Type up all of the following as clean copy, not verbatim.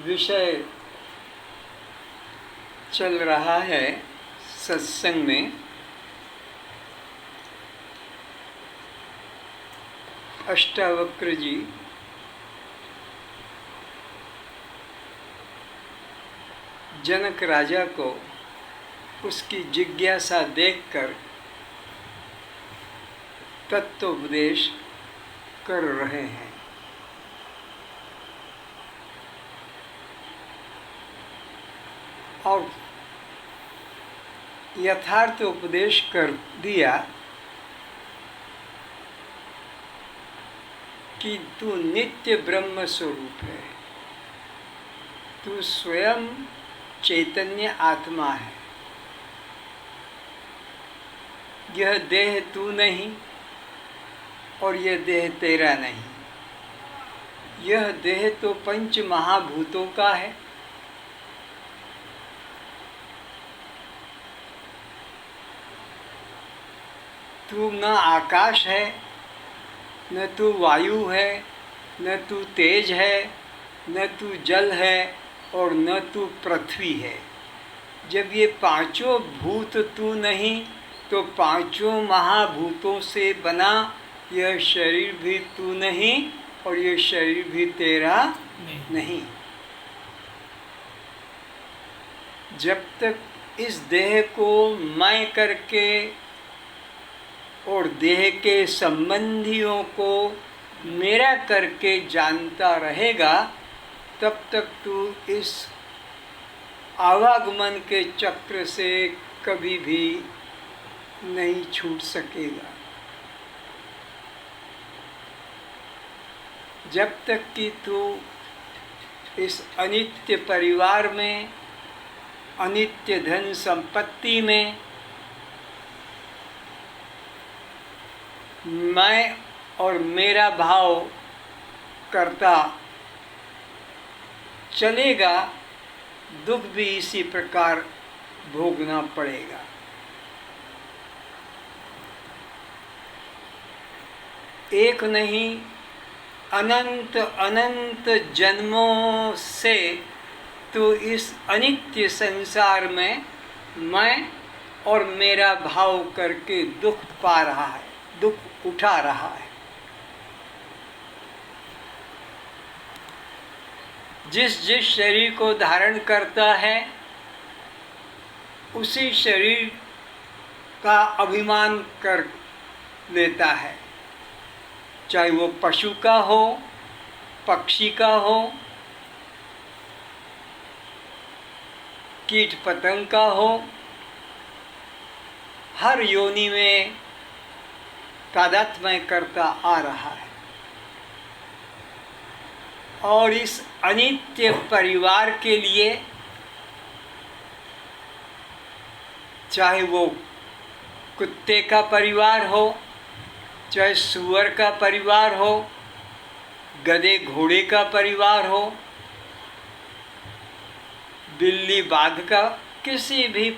विषय चल रहा है सत्संग में अष्टावक्र जी जनक राजा को उसकी जिज्ञासा देखकर तत्वोपदेश कर रहे हैं। और यथार्थ उपदेश कर दिया कि तू नित्य ब्रह्म स्वरूप है, तू स्वयं चैतन्य आत्मा है। यह देह तू नहीं और यह देह तेरा नहीं। यह देह तो पंच महाभूतों का है। तू न आकाश है, न तू वायु है, न तू तेज है, न तू जल है और न तू पृथ्वी है। जब ये पांचों भूत तू नहीं तो पांचों महाभूतों से बना यह शरीर भी तू नहीं और यह शरीर भी तेरा नहीं। जब तक इस देह को मैं करके और देह के संबंधियों को मेरा करके जानता रहेगा, तब तक तू इस आवागमन के चक्र से कभी भी नहीं छूट सकेगा। जब तक कि तू इस अनित्य परिवार में, अनित्य धन संपत्ति में मैं और मेरा भाव करता चलेगा, दुख भी इसी प्रकार भोगना पड़ेगा। एक नहीं, अनंत अनंत जन्मों से तो इस अनित्य संसार में मैं और मेरा भाव करके दुख पा रहा है, दुख उठा रहा है। जिस जिस शरीर को धारण करता है उसी शरीर का अभिमान कर लेता है, चाहे वो पशु का हो, पक्षी का हो, कीट पतंग का हो। हर योनि में तादात्म्य करता आ रहा है। और इस अनित्य परिवार के लिए, चाहे वो कुत्ते का परिवार हो, चाहे सूअर का परिवार हो, गधे घोड़े का परिवार हो, बिल्ली बाघ का, किसी भी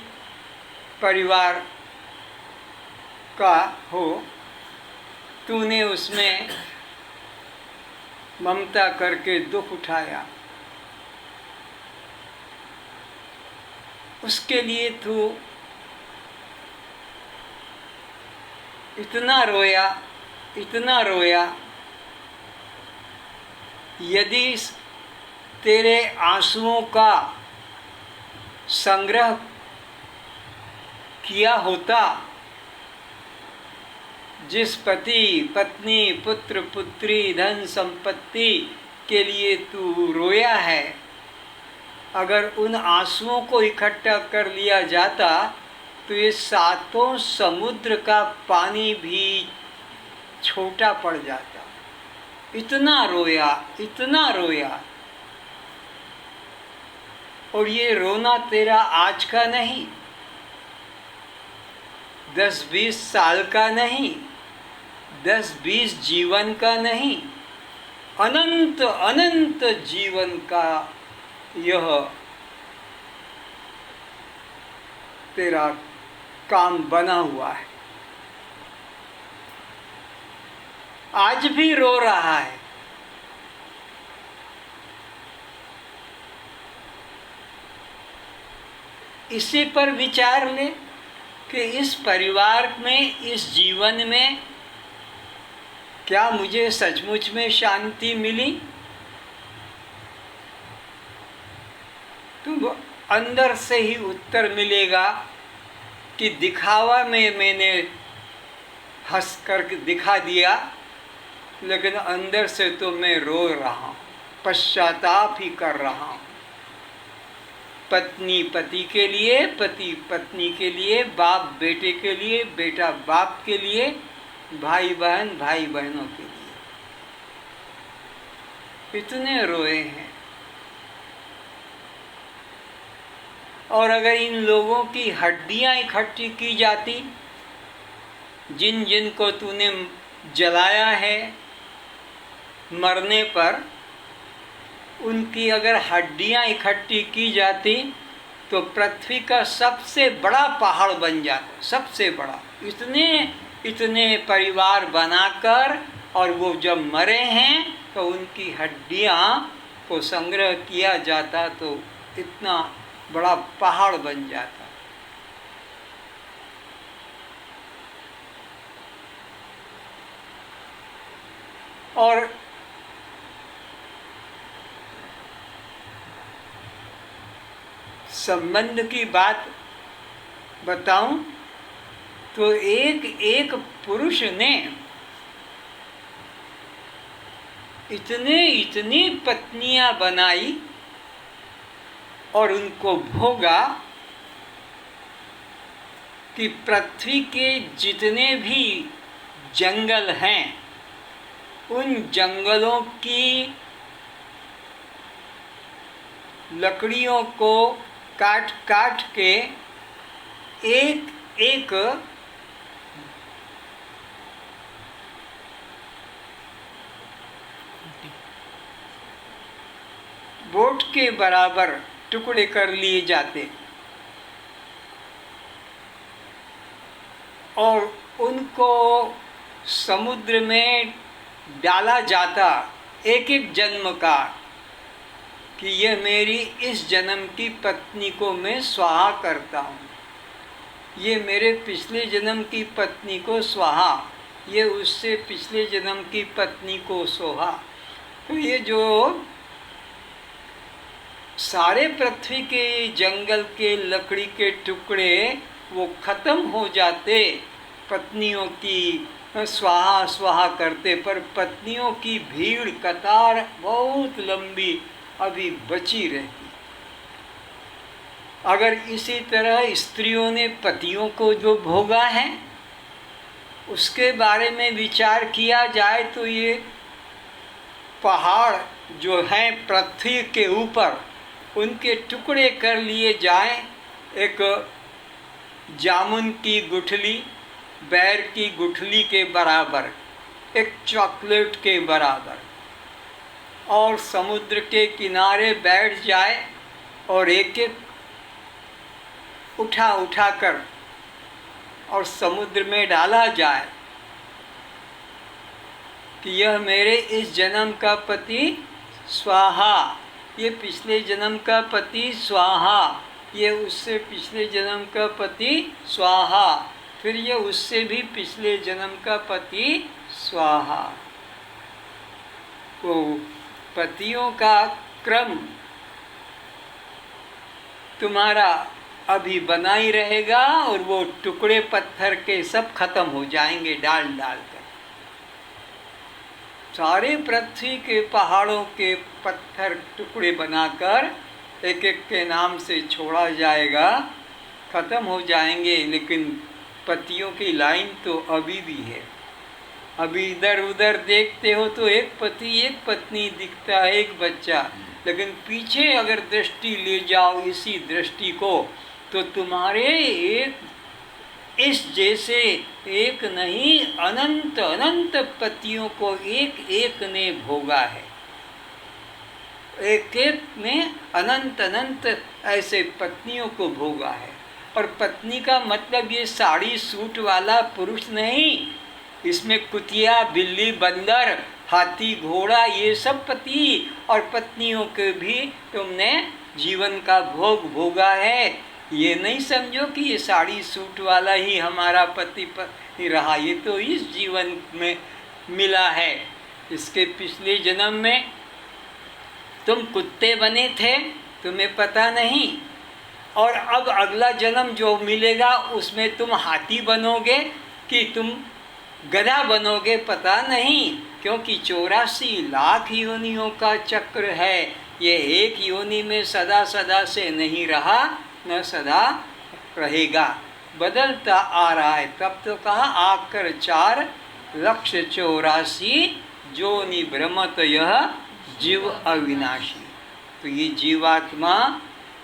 परिवार का हो, तूने उसमें ममता करके दुख उठाया। उसके लिए तू इतना रोया, इतना रोया। यदि तेरे आंसुओं का संग्रह किया होता, जिस पति पत्नी पुत्र पुत्री धन संपत्ति के लिए तू रोया है, अगर उन आंसुओं को इकट्ठा कर लिया जाता तो ये सातों समुद्र का पानी भी छोटा पड़ जाता। इतना रोया, इतना रोया। और ये रोना तेरा आज का नहीं, 10-20 साल का नहीं, 10-20 जीवन का नहीं, अनंत अनंत जीवन का यह तेरा काम बना हुआ है। आज भी रो रहा है। इसी पर विचार ले कि इस परिवार में, इस जीवन में क्या मुझे सचमुच में शांति मिली? तो अंदर से ही उत्तर मिलेगा कि दिखावा में मैंने हंस कर दिखा दिया, लेकिन अंदर से तो मैं रो रहा हूँ, पश्चाताप ही कर रहा हूँ। पत्नी पति के लिए, पति पत्नी के लिए, बाप बेटे के लिए, बेटा बाप के लिए, भाई बहन भाई बहनों के लिए, इतने रोए हैं। और अगर इन लोगों की हड्डियां इकट्ठी की जाती, जिन जिन को तूने जलाया है मरने पर, उनकी अगर हड्डियां इकट्ठी की जाती तो पृथ्वी का सबसे बड़ा पहाड़ बन जाता, सबसे बड़ा। इतने इतने परिवार बनाकर, और वो जब मरे हैं तो उनकी हड्डियां को संग्रह किया जाता तो इतना बड़ा पहाड़ बन जाता। और संबंध की बात बताऊं तो एक एक पुरुष ने इतनी पत्नियां बनाई और उनको भोगा कि पृथ्वी के जितने भी जंगल हैं, उन जंगलों की लकड़ियों को काट काट के एक एक बोट के बराबर टुकड़े कर लिए जाते और उनको समुद्र में डाला जाता एक एक जन्म का, कि यह मेरी इस जन्म की पत्नी को मैं स्वाहा करता हूँ, ये मेरे पिछले जन्म की पत्नी को स्वाहा, ये उससे पिछले जन्म की पत्नी को सोहा। तो ये जो सारे पृथ्वी के जंगल के लकड़ी के टुकड़े वो खत्म हो जाते, पत्नियों की स्वाहा स्वाहा करते, पर पत्नियों की भीड़ कतार बहुत लंबी अभी बची रहती। अगर इसी तरह स्त्रियों ने पतियों को जो भोगा है उसके बारे में विचार किया जाए तो ये पहाड़ जो हैं पृथ्वी के ऊपर, उनके टुकड़े कर लिए जाएं, एक जामुन की गुठली, बैर की गुठली के बराबर, एक चॉकलेट के बराबर, और समुद्र के किनारे बैठ जाए और एक एक उठा उठा कर और समुद्र में डाला जाए कि यह मेरे इस जन्म का पति स्वाहा, ये पिछले जन्म का पति स्वाहा, ये उससे पिछले जन्म का पति स्वाहा, फिर ये उससे भी पिछले जन्म का पति स्वाहा। तो पतियों का क्रम तुम्हारा अभी बना ही रहेगा और वो टुकड़े पत्थर के सब खत्म हो जाएंगे डाल डाल कर। सारे पृथ्वी के पहाड़ों के पत्थर टुकड़े बनाकर एक एक के नाम से छोड़ा जाएगा, खत्म हो जाएंगे, लेकिन पतियों की लाइन तो अभी भी है। अभी इधर उधर देखते हो तो एक पति एक पत्नी दिखता है, एक बच्चा, लेकिन पीछे अगर दृष्टि ले जाओ इसी दृष्टि को तो तुम्हारे एक इस जैसे एक नहीं अनंत अनंत पतियों को एक एक ने भोगा है, एक एक ने अनंत अनंत ऐसे पत्नियों को भोगा है। और पत्नी का मतलब ये साड़ी सूट वाला पुरुष नहीं, इसमें कुतिया बिल्ली बंदर हाथी घोड़ा ये सब पति और पत्नियों के भी तुमने जीवन का भोग भोगा है। ये नहीं समझो कि ये साड़ी सूट वाला ही हमारा पति पत्नी रहा, ये तो इस जीवन में मिला है। इसके पिछले जन्म में तुम कुत्ते बने थे, तुम्हें पता नहीं, और अब अगला जन्म जो मिलेगा उसमें तुम हाथी बनोगे कि तुम गधा बनोगे, पता नहीं, क्योंकि 84 लाख योनियों का चक्र है। ये एक योनि में सदा सदा से नहीं रहा, न सदा रहेगा, बदलता आ रहा है। तब तो कहा आकर 4,84,000 जोनि भ्रमत यह जीव अविनाशी। तो ये जीवात्मा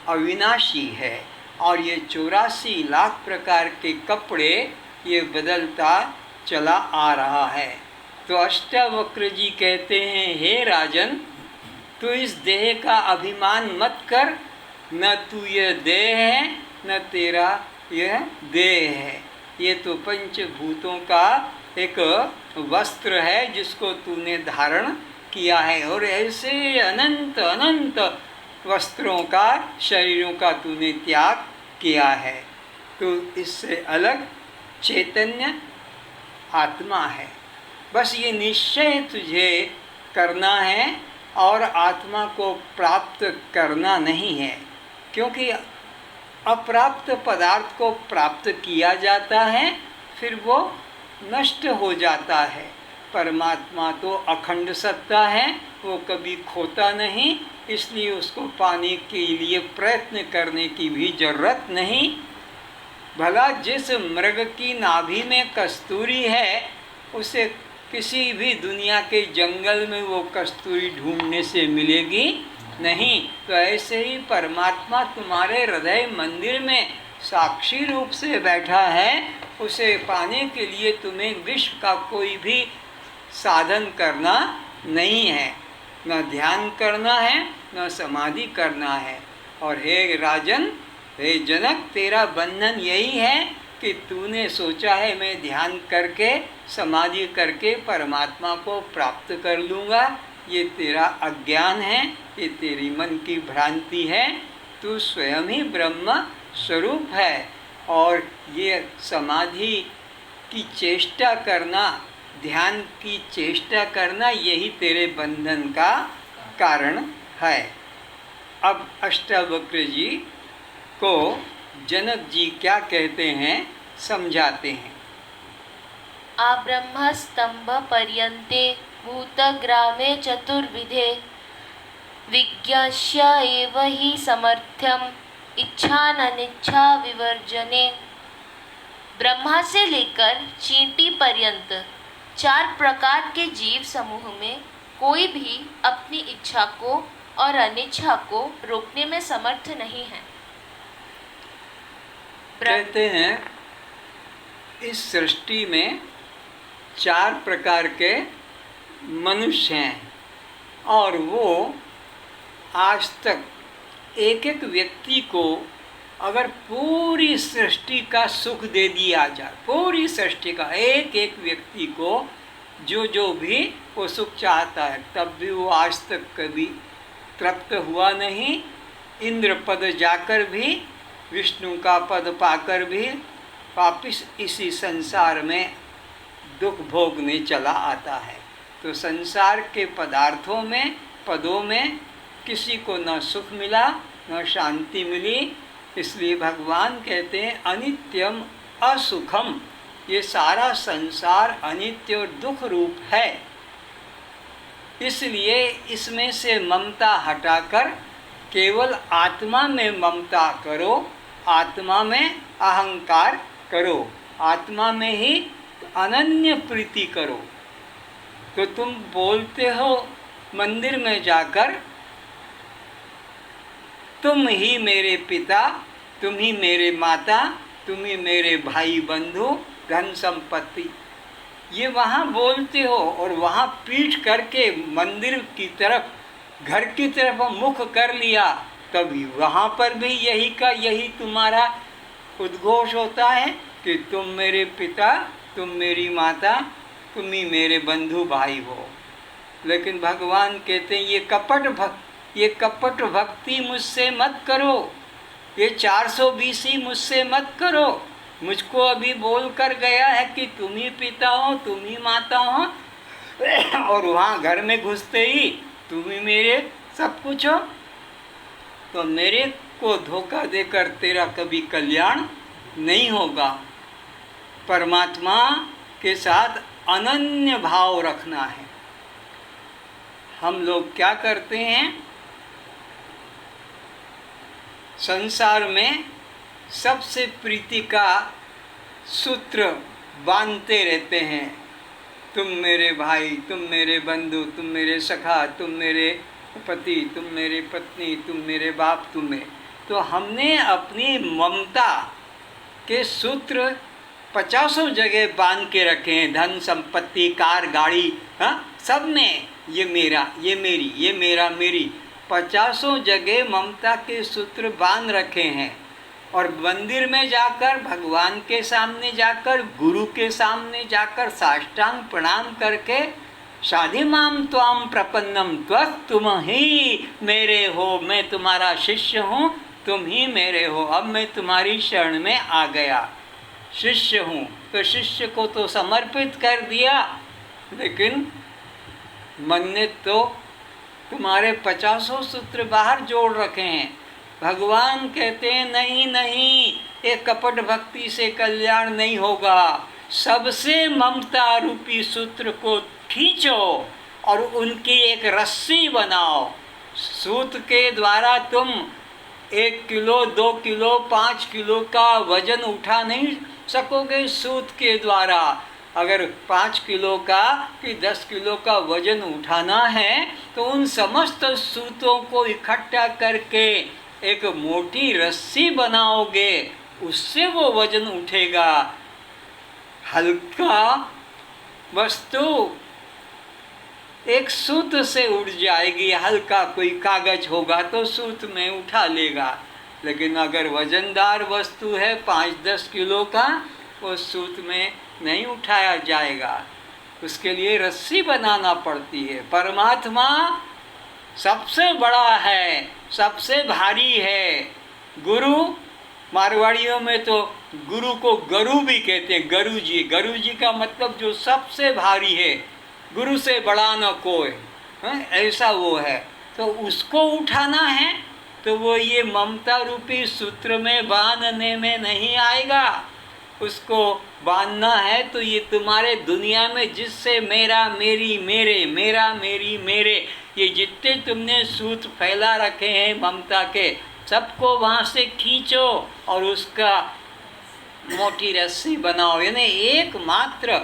अविनाशी है और ये 84 लाख प्रकार के कपड़े ये बदलता चला आ रहा है। तो अष्टावक्र जी कहते हैं, हे राजन, तू इस देह का अभिमान मत कर, न तू यह देह है न तेरा यह देह है। ये तो पंचभूतों का एक वस्त्र है जिसको तूने धारण किया है, और ऐसे अनंत अनंत वस्त्रों का, शरीरों का तूने त्याग किया है। तो इससे अलग चैतन्य आत्मा है। बस ये निश्चय तुझे करना है और आत्मा को प्राप्त करना नहीं है, क्योंकि अप्राप्त पदार्थ को प्राप्त किया जाता है फिर वो नष्ट हो जाता है। परमात्मा तो अखंड सत्ता है, वो कभी खोता नहीं, इसलिए उसको पाने के लिए प्रयत्न करने की भी जरूरत नहीं। भला जिस मृग की नाभि में कस्तूरी है, उसे किसी भी दुनिया के जंगल में वो कस्तूरी ढूंढने से मिलेगी नहीं। तो ऐसे ही परमात्मा तुम्हारे हृदय मंदिर में साक्षी रूप से बैठा है, उसे पाने के लिए तुम्हें विश्व का कोई भी साधन करना नहीं है, न ध्यान करना है न समाधि करना है। और हे राजन, हे जनक, तेरा बंधन यही है कि तूने सोचा है मैं ध्यान करके समाधि करके परमात्मा को प्राप्त कर लूँगा। ये तेरा अज्ञान है, ये तेरी मन की भ्रांति है। तू स्वयं ही ब्रह्म स्वरूप है, और ये समाधि की चेष्टा करना, ध्यान की चेष्टा करना, यही तेरे बंधन का कारण है। अब अष्टावक्र जी को जनक जी क्या कहते हैं समझाते हैं। आब्रह्मस्तंभ पर्यन्ते भूतग्रामे चतुर्विधे विज्ञास्य एव हि समर्थ्यम इच्छाननिच्छा विवर्जने। ब्रह्मा से लेकर चींटी पर्यंत 4 प्रकार के जीव समूह में कोई भी अपनी इच्छा को और अनिच्छा को रोकने में समर्थ नहीं है। कहते हैं इस सृष्टि में 4 प्रकार के मनुष्य हैं, और वो आज तक एक एक व्यक्ति को अगर पूरी सृष्टि का सुख दे दिया जाए, पूरी सृष्टि का एक एक व्यक्ति को जो जो भी वो सुख चाहता है, तब भी वो आज तक कभी तृप्त हुआ नहीं। इंद्र पद जाकर भी, विष्णु का पद पाकर भी वापिस इसी संसार में दुख भोगने चला आता है। तो संसार के पदार्थों में, पदों में किसी को न सुख मिला न शांति मिली। इसलिए भगवान कहते हैं अनित्यम असुखम, ये सारा संसार अनित्य और दुख रूप है। इसलिए इसमें से ममता हटाकर केवल आत्मा में ममता करो, आत्मा में अहंकार करो, आत्मा में ही अनन्य प्रीति करो। तो तुम बोलते हो मंदिर में जाकर, तुम ही मेरे पिता, तुम ही मेरे माता, तुम ही मेरे भाई बंधु, धन संपत्ति, ये वहाँ बोलते हो, और वहाँ पीठ करके मंदिर की तरफ, घर की तरफ मुख कर लिया, तभी वहाँ पर भी यही का यही तुम्हारा उद्घोष होता है कि तुम मेरे पिता, तुम मेरी माता, तुम ही मेरे बंधु भाई हो। लेकिन भगवान कहते हैं ये कपट भक्ति मुझसे मत करो, ये 420 ही मुझसे मत करो। मुझको अभी बोल कर गया है कि तुम ही पिता हो, तुम ही माता हो, और वहाँ घर में घुसते ही तुम ही मेरे सब कुछ हो। तो मेरे को धोखा देकर तेरा कभी कल्याण नहीं होगा। परमात्मा के साथ अनन्य भाव रखना है। हम लोग क्या करते हैं, संसार में सबसे प्रीति का सूत्र बांधते रहते हैं। तुम मेरे भाई, तुम मेरे बंधु, तुम मेरे सखा, तुम मेरे पति, तुम मेरी पत्नी, तुम मेरे बाप, तुम्हें। तो हमने अपनी ममता के सूत्र 50 जगह बांध के रखे हैं। धन संपत्ति, कार, गाड़ी, हाँ, सब में ये मेरा, ये मेरी, ये मेरा, मेरी, 50 जगह ममता के सूत्र बांध रखे हैं। और मंदिर में जाकर, भगवान के सामने जाकर, गुरु के सामने जाकर साष्टांग प्रणाम करके, शाधि माम त्वाम प्रपन्नम त्वत्, तुम ही मेरे हो, मैं तुम्हारा शिष्य हूँ, तुम ही मेरे हो, अब मैं तुम्हारी शरण में आ गया, शिष्य हूँ। तो शिष्य को तो समर्पित कर दिया, लेकिन मन ने तो तुम्हारे 50 सूत्र बाहर जोड़ रखे हैं। भगवान कहते हैं नहीं नहीं, ये कपट भक्ति से कल्याण नहीं होगा। सबसे ममता रूपी सूत्र को खींचो और उनकी एक रस्सी बनाओ। सूत के द्वारा तुम 1 किलो, 2 किलो, 5 किलो का वजन उठा नहीं सकोगे। सूत के द्वारा अगर 5 किलो का कि 10 किलो का वजन उठाना है तो उन समस्त सूतों को इकट्ठा करके एक मोटी रस्सी बनाओगे, उससे वो वजन उठेगा। हल्का वस्तु एक सूत से उठ जाएगी, हल्का कोई कागज होगा तो सूत में उठा लेगा। लेकिन अगर वजनदार वस्तु है 5-10 किलो का, वो सूत में नहीं उठाया जाएगा, उसके लिए रस्सी बनाना पड़ती है। परमात्मा सबसे बड़ा है, सबसे भारी है। गुरु, मारवाड़ियों में तो गुरु को गरु भी कहते हैं, गरु जी। गरु जी का मतलब जो सबसे भारी है, गुरु से बड़ा न कोई, ऐसा वो है। तो उसको उठाना है तो वो ये ममता रूपी सूत्र में बांधने में नहीं आएगा। उसको बांधना है तो ये तुम्हारे दुनिया में जिससे मेरा, मेरी, मेरे, मेरा, मेरी, मेरे, ये जितने तुमने सूत फैला रखे हैं ममता के, सबको वहाँ से खींचो और उसका मोटी रस्सी बनाओ। यानी एकमात्र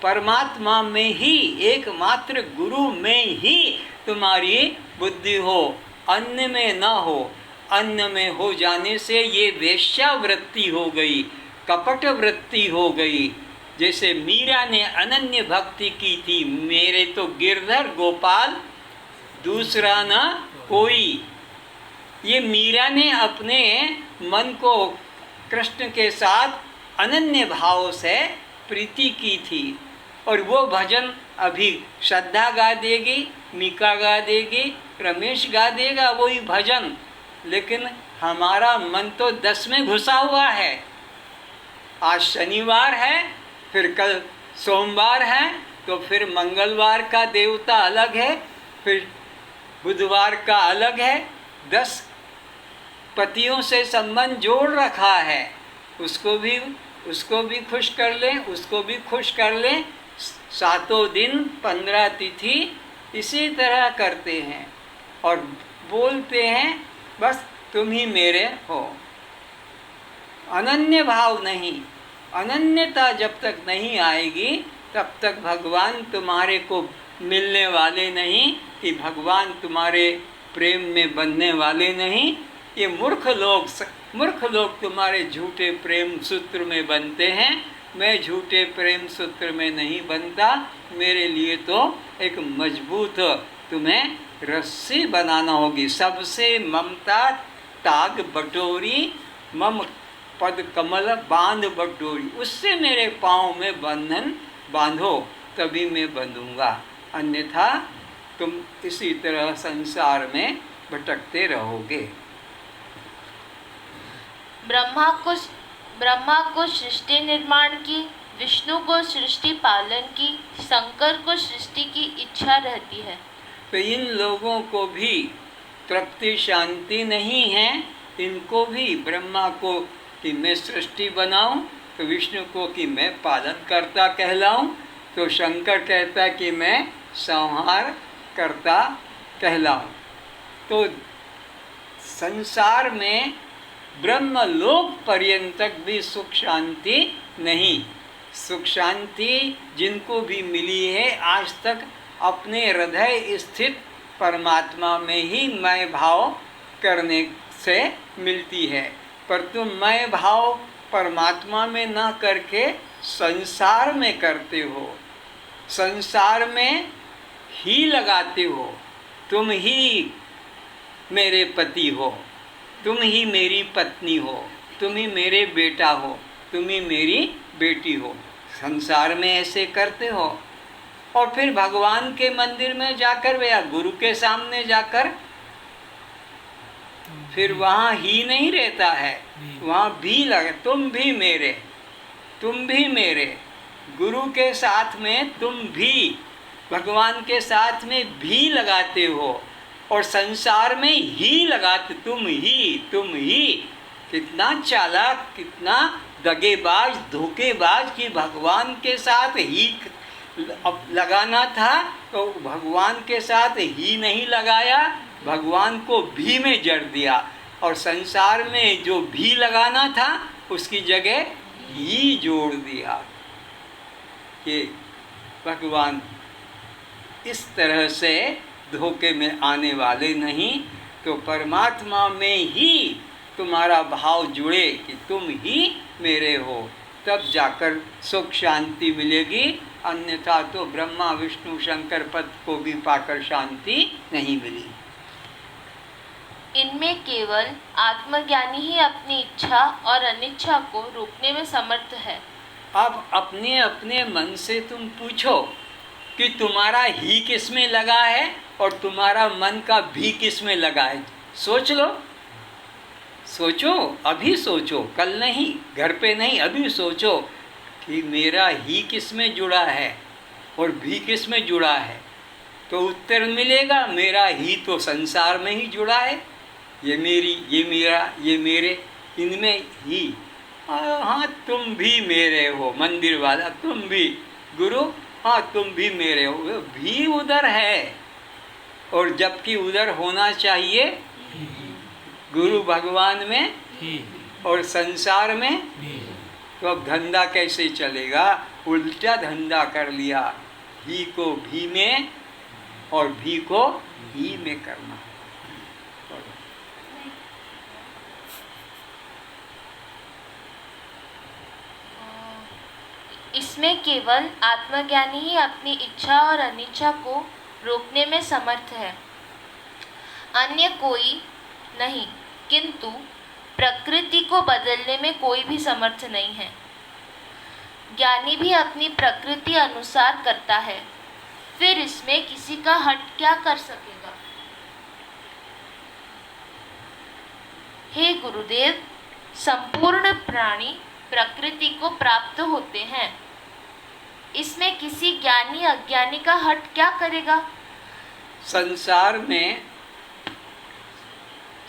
परमात्मा में ही, एकमात्र गुरु में ही तुम्हारी बुद्धि हो, अन्य में न हो। अन्य में हो जाने से ये वेश्यावृत्ति हो गई, कपट वृत्ति हो गई। जैसे मीरा ने अनन्य भक्ति की थी, मेरे तो गिरधर गोपाल दूसरा न कोई। ये मीरा ने अपने मन को कृष्ण के साथ अनन्य भाव से प्रीति की थी। और वो भजन अभी श्रद्धा गा देगी, मीका गा देगी, रमेश गा देगा वही भजन, लेकिन हमारा मन तो 10 में घुसा हुआ है। आज शनिवार है, फिर कल सोमवार है, तो फिर मंगलवार का देवता अलग है, फिर बुधवार का अलग है। 10 पतियों से संबंध जोड़ रखा है, उसको भी खुश कर लें, उसको भी खुश कर लें। 7 दिन 15 तिथि इसी तरह करते हैं और बोलते हैं बस तुम ही मेरे हो। अनन्य भाव नहीं, अनन्यता जब तक नहीं आएगी तब तक भगवान तुम्हारे को मिलने वाले नहीं, कि भगवान तुम्हारे प्रेम में बंधने वाले नहीं। ये मूर्ख लोग तुम्हारे झूठे प्रेम सूत्र में बनते हैं। मैं झूठे प्रेम सूत्र में नहीं बनता। मेरे लिए तो एक मजबूत तुम्हें रस्सी बनाना होगी। सबसे ममता ताग बटोरी, मम पद कमल बांध बटोरी, उससे मेरे पाँव में बंधन बांधो, तभी मैं बंधूंगा। अन्यथा तुम इसी तरह संसार में भटकते रहोगे। ब्रह्मा को सृष्टि निर्माण की, विष्णु को सृष्टि पालन की, शंकर को सृष्टि की इच्छा रहती है। तो इन लोगों को भी तृप्ति शांति नहीं है। इनको भी, ब्रह्मा को कि मैं सृष्टि बनाऊं, तो विष्णु को कि मैं पालन करता कहलाऊं, तो शंकर कहता कि मैं संहार करता कहलाऊं। तो संसार में ब्रह्मलोक पर्यंतक भी सुख शांति नहीं। सुख शांति जिनको भी मिली है आज तक अपने हृदय स्थित परमात्मा में ही मैं भाव करने से मिलती है। पर तुम मैं भाव परमात्मा में ना करके संसार में करते हो, संसार में ही लगाते हो। तुम ही मेरे पति हो, तुम ही मेरी पत्नी हो, तुम ही मेरे बेटा हो, तुम ही मेरी बेटी हो, संसार में ऐसे करते हो। और फिर भगवान के मंदिर में जाकर या गुरु के सामने जाकर फिर वहाँ ही नहीं रहता है, वहाँ भी लगे। तुम भी मेरे, तुम भी मेरे, गुरु के साथ में तुम भी भगवान के साथ में भी लगाते हो, और संसार में ही लगाते, तुम ही। कितना चालाक, कितना दगेबाज, धोखेबाज कि भगवान के साथ ही लगाना था तो भगवान के साथ ही नहीं लगाया, भगवान को भी में जड़ दिया, और संसार में जो भी लगाना था उसकी जगह ही जोड़ दिया। कि भगवान इस तरह से धोखे में आने वाले नहीं। तो परमात्मा में ही तुम्हारा भाव जुड़े कि तुम ही मेरे हो, तब जाकर सुख शांति मिलेगी। अन्यथा तो ब्रह्मा विष्णु शंकर पद को भी पाकर शांति नहीं मिली। इनमें केवल आत्मज्ञानी ही अपनी इच्छा और अनिच्छा को रोकने में समर्थ है। अब अपने अपने मन से तुम पूछो कि तुम्हारा ही किस में लगा है और तुम्हारा मन का भी किस में लगा है। सोच लो, सोचो, अभी सोचो, कल नहीं, घर पे नहीं, अभी सोचो कि मेरा ही किस में जुड़ा है और भी किस में जुड़ा है। तो उत्तर मिलेगा मेरा ही तो संसार में ही जुड़ा है। ये मेरी, ये मेरा, ये मेरे, इनमें ही। हाँ तुम भी मेरे हो, मंदिर वाला तुम भी, गुरु हाँ तुम भी मेरे हो, वो भी उधर है। और जबकि उधर होना चाहिए गुरु भगवान में और संसार में, तो अब धंधा कैसे चलेगा? उल्टा धंधा कर लिया, ही को भी में और भी को ही में करना। इसमें केवल आत्मज्ञानी ही अपनी इच्छा और अनिच्छा को रोकने में समर्थ है, अन्य कोई नहीं। किंतु प्रकृति को बदलने में कोई भी समर्थ नहीं है। ज्ञानी भी अपनी प्रकृति अनुसार करता है, फिर इसमें किसी का हट क्या कर सकेगा? हे गुरुदेव, संपूर्ण प्राणी प्रकृति को प्राप्त होते हैं, इसमें किसी ज्ञानी अज्ञानी का हट क्या करेगा? संसार में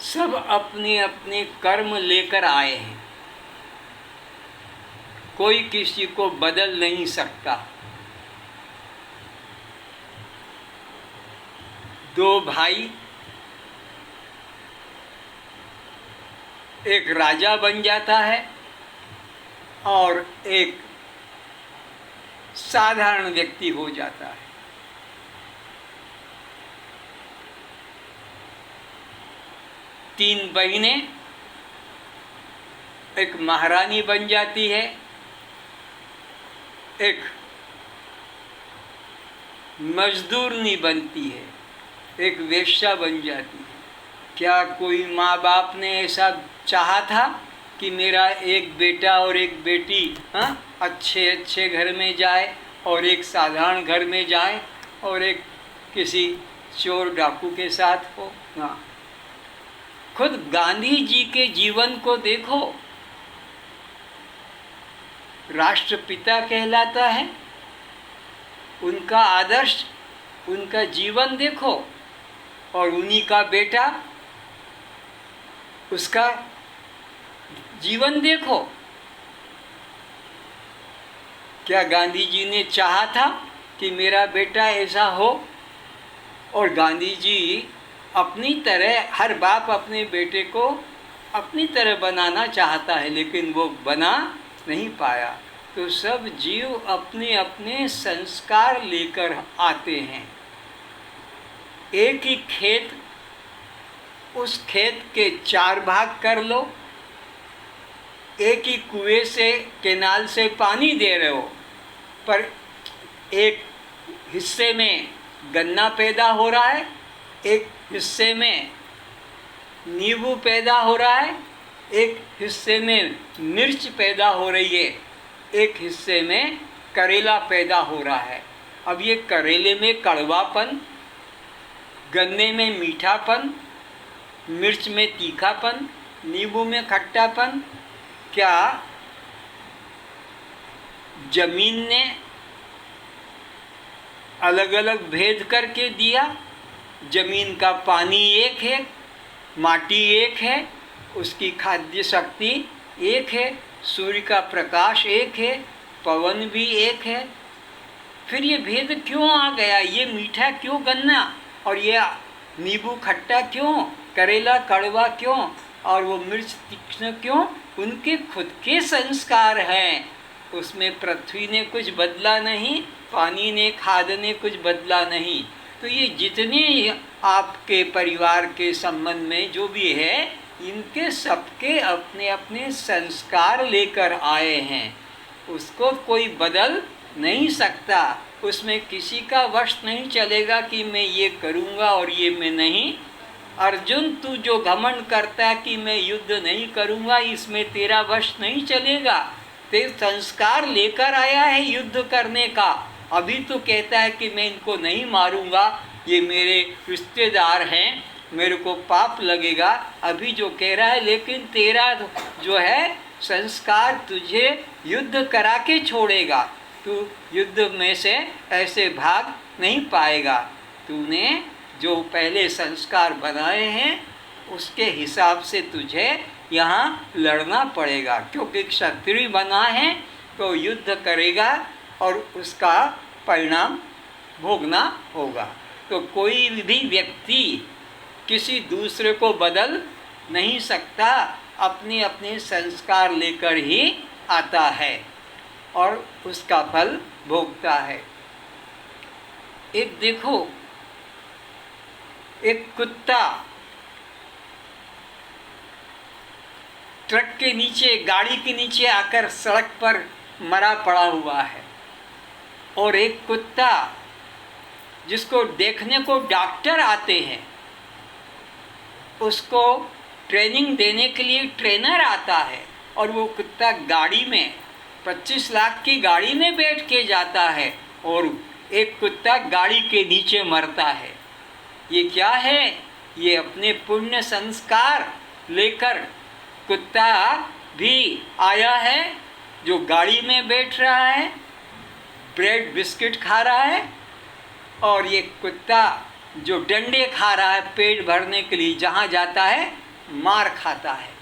सब अपने अपने कर्म लेकर आए हैं, कोई किसी को बदल नहीं सकता। दो भाई, एक राजा बन जाता है और एक साधारण व्यक्ति हो जाता है। तीन बहनें, एक महारानी बन जाती है, एक मजदूरनी बनती है, एक वेश्या बन जाती है। क्या कोई माँ बाप ने ऐसा चाहा था कि मेरा एक बेटा और एक बेटी अच्छे अच्छे घर में जाए और एक साधारण घर में जाए और एक किसी चोर डाकू के साथ हो? ना। खुद गांधी जी के जीवन को देखो, राष्ट्रपिता कहलाता है। उनका आदर्श, उनका जीवन देखो, और उन्हीं का बेटा, उसका जीवन देखो। क्या गांधी जी ने चाहा था कि मेरा बेटा ऐसा हो? और गांधी जी अपनी तरह, हर बाप अपने बेटे को अपनी तरह बनाना चाहता है, लेकिन वो बना नहीं पाया। तो सब जीव अपने अपने संस्कार लेकर आते हैं। एक ही खेत, उस खेत के 4 भाग कर लो। एक ही कुएं से, केनाल से पानी दे रहे हो, पर एक हिस्से में गन्ना पैदा हो रहा है, एक हिस्से में नींबू पैदा हो रहा है, एक हिस्से में मिर्च पैदा हो रही है, एक हिस्से में करेला पैदा हो रहा है। अब ये करेले में कड़वापन, गन्ने में मीठापन, मिर्च में तीखापन, नींबू में खट्टापन, क्या जमीन ने अलग अलग भेद करके दिया? जमीन का पानी एक है, माटी एक है, उसकी खाद्य शक्ति एक है, सूर्य का प्रकाश एक है, पवन भी एक है। फिर ये भेद क्यों आ गया? ये मीठा क्यों गन्ना, और ये नींबू खट्टा क्यों, करेला कड़वा क्यों, और वो मिर्च तीक्ष्ण क्यों? उनके खुद के संस्कार हैं। उसमें पृथ्वी ने कुछ बदला नहीं, पानी ने, खाद ने कुछ बदला नहीं। तो ये जितने आपके परिवार के संबंध में जो भी है, इनके सबके अपने अपने संस्कार लेकर आए हैं। उसको कोई बदल नहीं सकता। उसमें किसी का वश नहीं चलेगा कि मैं ये करूँगा और ये मैं नहीं। अर्जुन, तू जो घमंड करता है कि मैं युद्ध नहीं करूँगा, इसमें तेरा वश नहीं चलेगा। ते संस्कार लेकर आया है युद्ध करने का। अभी तो कहता है कि मैं इनको नहीं मारूंगा, ये मेरे रिश्तेदार हैं, मेरे को पाप लगेगा, अभी जो कह रहा है। लेकिन तेरा जो है संस्कार तुझे युद्ध करा के छोड़ेगा। तू युद्ध में से ऐसे भाग नहीं पाएगा। तूने जो पहले संस्कार बनाए हैं उसके हिसाब से तुझे यहाँ लड़ना पड़ेगा, क्योंकि क्षत्रिय बना है तो युद्ध करेगा और उसका परिणाम भोगना होगा। तो कोई भी व्यक्ति किसी दूसरे को बदल नहीं सकता, अपने अपने संस्कार लेकर ही आता है और उसका फल भोगता है। एक देखो, एक कुत्ता ट्रक के नीचे, गाड़ी के नीचे आकर सड़क पर मरा पड़ा हुआ है, और एक कुत्ता जिसको देखने को डॉक्टर आते हैं, उसको ट्रेनिंग देने के लिए ट्रेनर आता है, और वो कुत्ता गाड़ी में 25 लाख की गाड़ी में बैठ के जाता है और एक कुत्ता गाड़ी के नीचे मरता है। ये क्या है? ये अपने पुण्य संस्कार लेकर कुत्ता भी आया है, जो गाड़ी में बैठ रहा है, ब्रेड बिस्किट खा रहा है, और ये कुत्ता जो डंडे खा रहा है पेट भरने के लिए, जहाँ जाता है मार खाता है।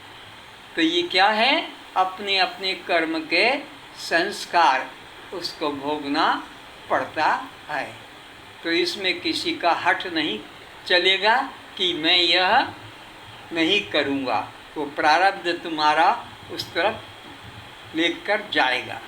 तो ये क्या है? अपने अपने कर्म के संस्कार, उसको भोगना पड़ता है। तो इसमें किसी का हट नहीं चलेगा कि मैं यह नहीं करूँगा, तो प्रारब्ध तुम्हारा उस तरफ लेकर जाएगा।